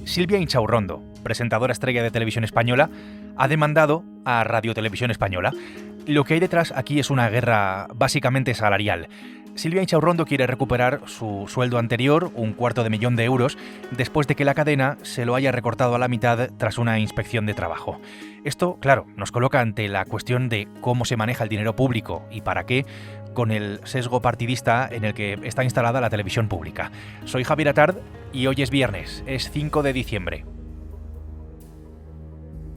Silvia Inchaurrondo, presentadora estrella de Televisión Española, ha demandado a Radio Televisión Española. Lo que hay detrás aquí es una guerra básicamente salarial. Silvia Inchaurrondo quiere recuperar su sueldo anterior, €250.000, después de que la cadena se lo haya recortado a la mitad tras una inspección de trabajo. Esto, claro, nos coloca ante la cuestión de cómo se maneja el dinero público y para qué, con el sesgo partidista en el que está instalada la televisión pública. Soy Javier Atard y hoy es viernes, es 5 de diciembre.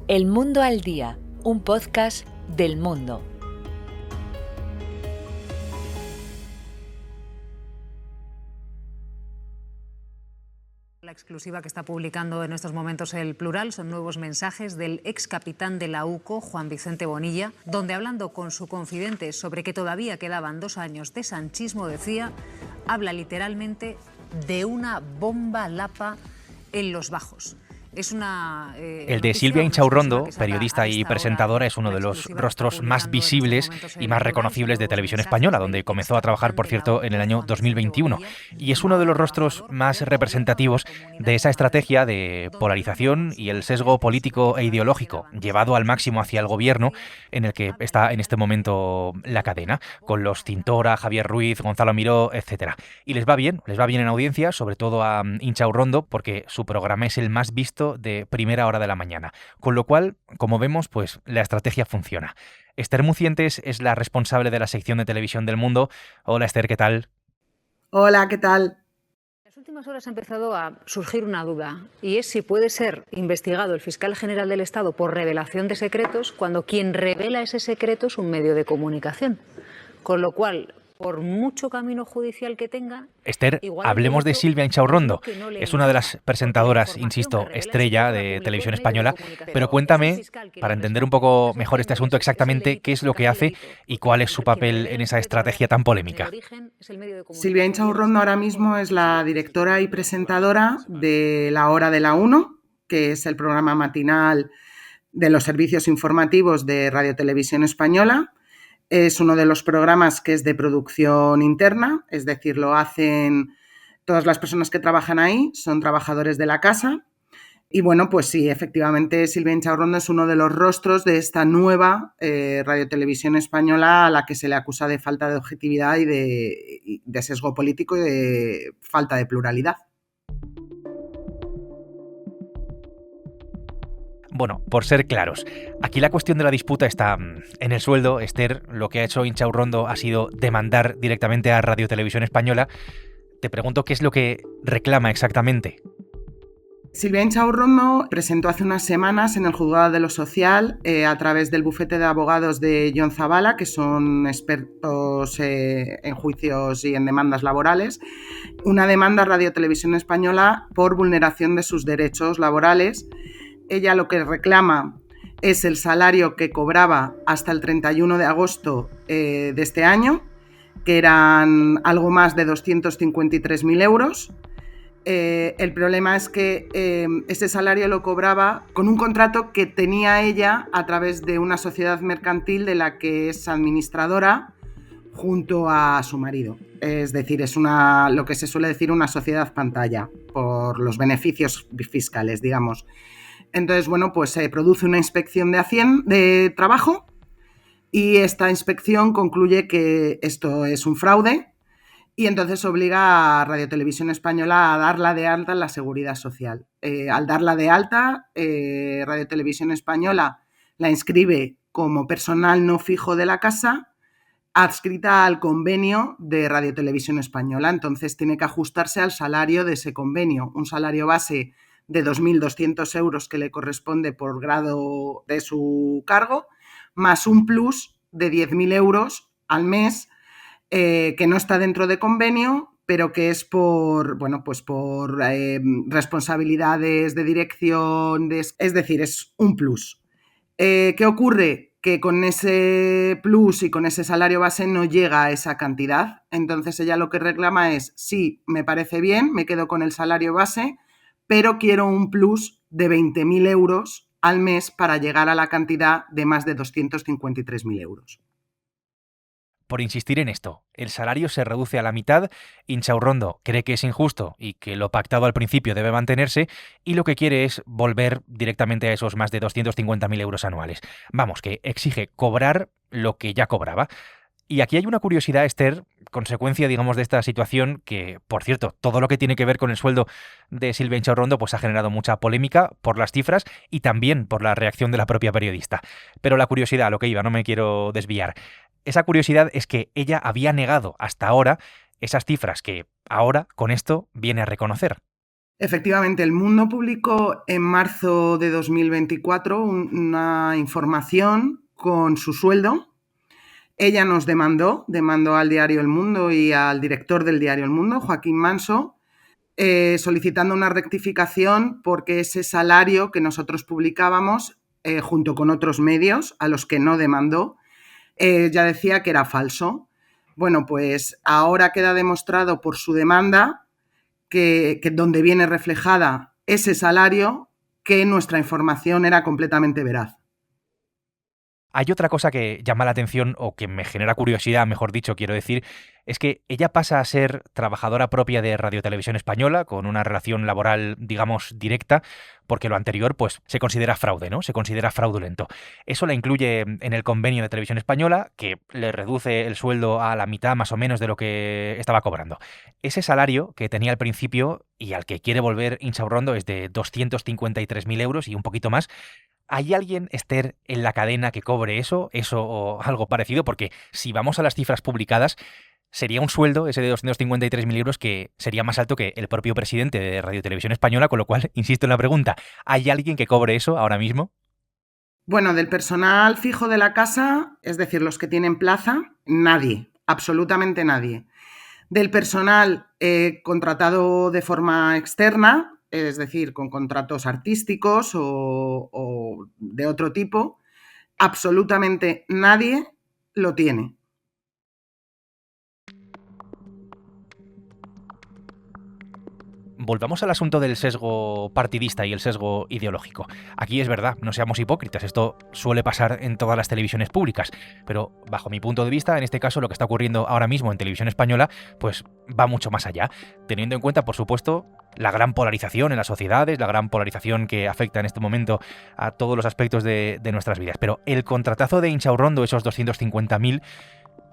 El Mundo al Día, un podcast del Mundo. La exclusiva que está publicando en estos momentos El Plural son nuevos mensajes del ex capitán de la UCO, Juan Vicente Bonilla, donde hablando con su confidente sobre que todavía quedaban 2 años de sanchismo, decía, habla literalmente de una bomba lapa en los bajos. Es el de Silvia Inchaurrondo, periodista y presentadora, es uno de los rostros más visibles y más reconocibles de Televisión Española, donde comenzó a trabajar, por cierto, en el año 2021. Y es uno de los rostros más representativos de esa estrategia de polarización y el sesgo político e ideológico llevado al máximo hacia el gobierno en el que está en este momento la cadena, con los Cintora, Javier Ruiz, Gonzalo Miró, etc. Y les va bien en audiencia, sobre todo a Inchaurrondo, porque su programa es el más visto de primera hora de la mañana. Con lo cual, como vemos, pues la estrategia funciona. Esther Mucientes es la responsable de la sección de televisión del Mundo. Hola Esther, ¿qué tal? Hola, ¿qué tal? En las últimas horas ha empezado a surgir una duda y es si puede ser investigado el fiscal general del Estado por revelación de secretos cuando quien revela ese secreto es un medio de comunicación. Con lo cual, por mucho camino judicial que tenga... Esther, hablemos de Silvia Inchaurrondo. Es una de las presentadoras, insisto, estrella de Televisión Española, pero cuéntame, para entender un poco mejor este asunto, exactamente qué es lo que hace y cuál es su papel en esa estrategia tan polémica. Silvia Inchaurrondo ahora mismo es la directora y presentadora de La Hora de la 1, que es el programa matinal de los servicios informativos de Radio Televisión Española. Es uno de los programas que es de producción interna, es decir, lo hacen todas las personas que trabajan ahí, son trabajadores de la casa. Y bueno, pues sí, efectivamente Silvia Inchaurrondo es uno de los rostros de esta nueva Radio Televisión Española a la que se le acusa de falta de objetividad y de sesgo político y de falta de pluralidad. Bueno, por ser claros, aquí la cuestión de la disputa está en el sueldo. Esther, lo que ha hecho Inchaurrondo ha sido demandar directamente a Radio Televisión Española. Te pregunto qué es lo que reclama exactamente. Silvia Inchaurrondo presentó hace unas semanas en el Juzgado de lo Social, a través del bufete de abogados de John Zabala, que son expertos en juicios y en demandas laborales, una demanda a Radio Televisión Española por vulneración de sus derechos laborales. Ella lo que reclama es el salario que cobraba hasta el 31 de agosto de este año, que eran algo más de 253.000 euros. El problema es que ese salario lo cobraba con un contrato que tenía ella a través de una sociedad mercantil de la que es administradora junto a su marido. Es decir, es lo que se suele decir una sociedad pantalla por los beneficios fiscales, digamos. Entonces, bueno, pues se produce una inspección de trabajo y esta inspección concluye que esto es un fraude y entonces obliga a Radio Televisión Española a darla de alta en la Seguridad Social. Al darla de alta, Radio Televisión Española la inscribe como personal no fijo de la casa, adscrita al convenio de Radio Televisión Española. Entonces tiene que ajustarse al salario de ese convenio, un salario base de 2.200 euros que le corresponde por grado de su cargo, más un plus de 10.000 euros al mes, que no está dentro de convenio, pero que es por responsabilidades de dirección, es decir, es un plus. ¿Qué ocurre? Que con ese plus y con ese salario base no llega a esa cantidad. Entonces ella lo que reclama es, sí, me parece bien, me quedo con el salario base, pero quiero un plus de 20.000 euros al mes para llegar a la cantidad de más de 253.000 euros. por insistir en esto. El salario se reduce a la mitad, Inchaurrondo cree que es injusto y que lo pactado al principio debe mantenerse, y lo que quiere es volver directamente a esos más de 250.000 euros anuales. Vamos, que exige cobrar lo que ya cobraba. Y aquí hay una curiosidad, Esther, consecuencia, digamos, de esta situación que, por cierto, todo lo que tiene que ver con el sueldo de Silvia Inchaurrondo pues ha generado mucha polémica por las cifras y también por la reacción de la propia periodista. Pero la curiosidad, a lo que iba, no me quiero desviar. Esa curiosidad es que ella había negado hasta ahora esas cifras que ahora, con esto, viene a reconocer. Efectivamente, El Mundo publicó en marzo de 2024 una información con su sueldo. Ella nos demandó al diario El Mundo y al director del diario El Mundo, Joaquín Manso, solicitando una rectificación porque ese salario que nosotros publicábamos, junto con otros medios a los que no demandó, ya decía que era falso. Bueno, pues ahora queda demostrado por su demanda que donde viene reflejada ese salario, que nuestra información era completamente veraz. Hay otra cosa que llama la atención, o que me genera curiosidad, mejor dicho, quiero decir, es que ella pasa a ser trabajadora propia de Radio Televisión Española, con una relación laboral, digamos, directa, porque lo anterior, pues, se considera fraude, ¿no? Se considera fraudulento. Eso la incluye en el convenio de Televisión Española, que le reduce el sueldo a la mitad más o menos de lo que estaba cobrando. Ese salario que tenía al principio y al que quiere volver Inchaurrondo es de 253.000 euros y un poquito más. ¿Hay alguien, Esther, en la cadena que cobre eso o algo parecido? Porque si vamos a las cifras publicadas, sería un sueldo, ese de 253.000 euros, que sería más alto que el propio presidente de Radio Televisión Española, con lo cual, insisto en la pregunta, ¿hay alguien que cobre eso ahora mismo? Bueno, del personal fijo de la casa, es decir, los que tienen plaza, nadie, absolutamente nadie. Del personal contratado de forma externa, es decir, con contratos artísticos o de otro tipo, absolutamente nadie lo tiene. Volvamos al asunto del sesgo partidista y el sesgo ideológico. Aquí es verdad, no seamos hipócritas, esto suele pasar en todas las televisiones públicas, pero bajo mi punto de vista, en este caso lo que está ocurriendo ahora mismo en Televisión Española, pues va mucho más allá, teniendo en cuenta, por supuesto, la gran polarización en las sociedades, la gran polarización que afecta en este momento a todos los aspectos de nuestras vidas. Pero el contratazo de Inchaurrondo, esos 250.000,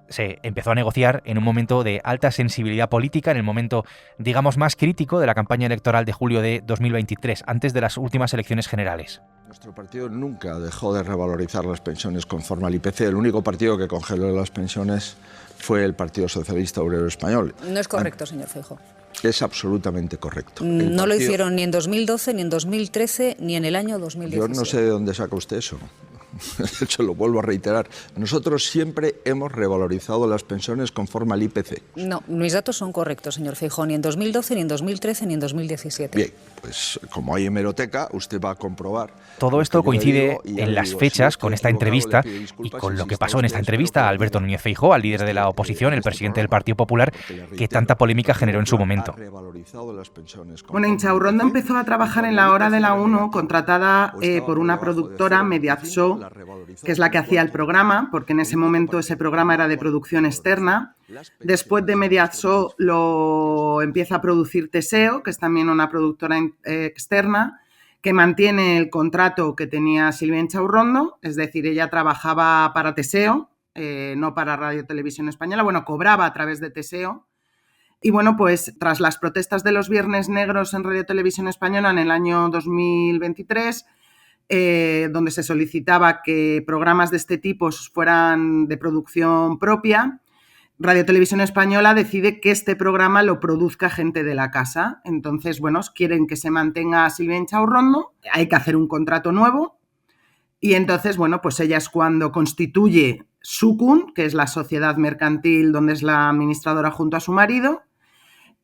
se empezó a negociar en un momento de alta sensibilidad política, en el momento, digamos, más crítico de la campaña electoral de julio de 2023, antes de las últimas elecciones generales. Nuestro partido nunca dejó de revalorizar las pensiones conforme al IPC. El único partido que congeló las pensiones fue el Partido Socialista Obrero Español. No es correcto, señor Feijóo. Es absolutamente correcto. No lo hicieron ni en 2012, ni en 2013, ni en el año 2017. Yo no sé de dónde saca usted eso. De hecho, lo vuelvo a reiterar. Nosotros siempre hemos revalorizado las pensiones conforme al IPC. No, mis datos son correctos, señor Feijóo. Ni en 2012, ni en 2013, ni en 2017. Bien, pues como hay hemeroteca, usted va a comprobar. Todo esto coincide en las fechas con esta entrevista y con lo que pasó en esta entrevista a Alberto Núñez Feijóo, al líder de la oposición, el presidente del Partido Popular, que tanta polémica generó en su momento. Bueno, Inchaurrondo empezó a trabajar en La Hora de la 1, contratada por una productora, Mediazo, que es la que hacía el programa, porque en ese momento ese programa era de producción externa. Después de Mediazo lo empieza a producir Teseo, que es también una productora externa, que mantiene el contrato que tenía Silvia Inchaurrondo, es decir, ella trabajaba para Teseo, no para Radio Televisión Española, bueno, cobraba a través de Teseo. Y bueno, pues tras las protestas de los Viernes Negros en Radio Televisión Española en el año 2023, donde se solicitaba que programas de este tipo fueran de producción propia, Radio Televisión Española decide que este programa lo produzca gente de la casa. Entonces, bueno, quieren que se mantenga Silvia Inchaurrondo, hay que hacer un contrato nuevo y entonces, bueno, pues ella es cuando constituye Sukun, que es la sociedad mercantil donde es la administradora junto a su marido.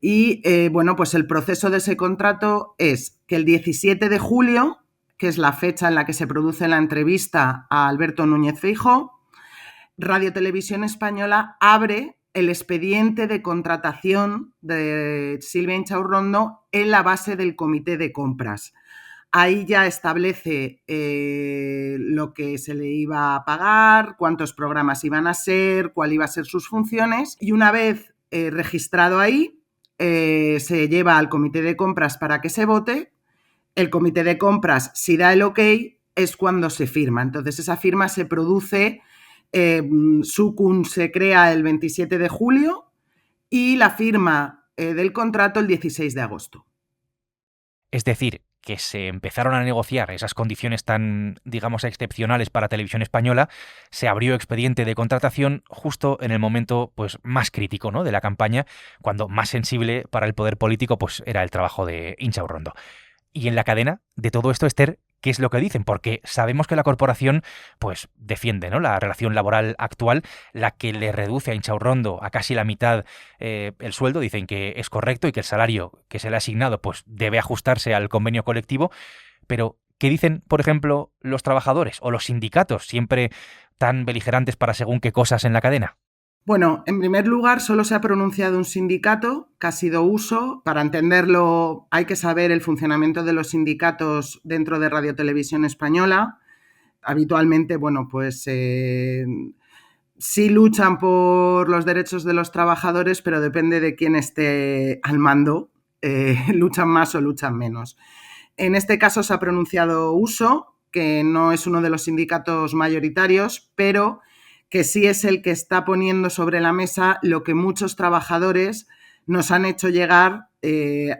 Y, bueno, pues el proceso de ese contrato es que el 17 de julio, que es la fecha en la que se produce la entrevista a Alberto Núñez Feijóo, Radio Televisión Española abre el expediente de contratación de Silvia Inchaurrondo en la base del comité de compras. Ahí ya establece lo que se le iba a pagar, cuántos programas iban a ser, cuál iba a ser sus funciones, y una vez registrado ahí, se lleva al comité de compras para que se vote. El comité de compras, si da el ok, es cuando se firma. Entonces esa firma se produce, SUCUN se crea el 27 de julio y la firma del contrato el 16 de agosto. Es decir, que se empezaron a negociar esas condiciones tan, digamos, excepcionales para Televisión Española, se abrió expediente de contratación justo en el momento pues, más crítico, ¿no?, de la campaña, cuando más sensible para el poder político pues, era el trabajo de Inchaurrondo. Y en la cadena de todo esto, Esther, ¿qué es lo que dicen? Porque sabemos que la corporación pues defiende, ¿no?, la relación laboral actual, la que le reduce a Inchaurrondo a casi la mitad el sueldo. Dicen que es correcto y que el salario que se le ha asignado pues debe ajustarse al convenio colectivo. Pero, ¿qué dicen, por ejemplo, los trabajadores o los sindicatos, siempre tan beligerantes para según qué cosas en la cadena? Bueno, en primer lugar, solo se ha pronunciado un sindicato que ha sido Uso. Para entenderlo, hay que saber el funcionamiento de los sindicatos dentro de Radio Televisión Española. Habitualmente, bueno, pues sí luchan por los derechos de los trabajadores, pero depende de quién esté al mando, luchan más o luchan menos. En este caso se ha pronunciado Uso, que no es uno de los sindicatos mayoritarios, pero que sí es el que está poniendo sobre la mesa lo que muchos trabajadores nos han hecho llegar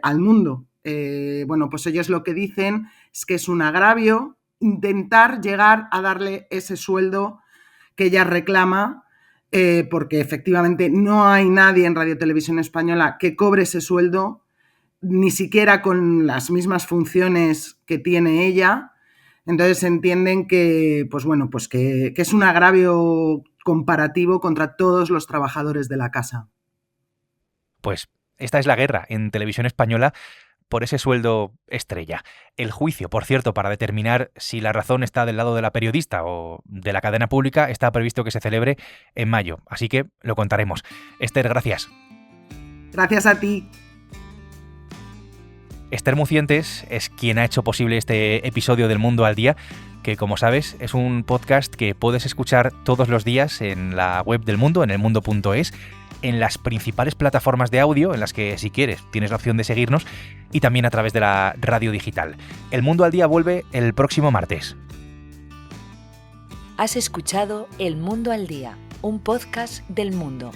al mundo. Bueno, pues ellos lo que dicen es que es un agravio intentar llegar a darle ese sueldo que ella reclama, porque efectivamente no hay nadie en Radio Televisión Española que cobre ese sueldo, ni siquiera con las mismas funciones que tiene ella. Entonces entienden que, pues bueno, pues que es un agravio comparativo contra todos los trabajadores de la casa. Pues esta es la guerra en Televisión Española por ese sueldo estrella. El juicio, por cierto, para determinar si la razón está del lado de la periodista o de la cadena pública, está previsto que se celebre en mayo. Así que lo contaremos. Esther, gracias. Gracias a ti. Esther Mucientes es quien ha hecho posible este episodio del Mundo al Día, que como sabes es un podcast que puedes escuchar todos los días en la web del Mundo, en elmundo.es, en las principales plataformas de audio, en las que si quieres tienes la opción de seguirnos, y también a través de la radio digital. El Mundo al Día vuelve el próximo martes. Has escuchado El Mundo al Día, un podcast del Mundo.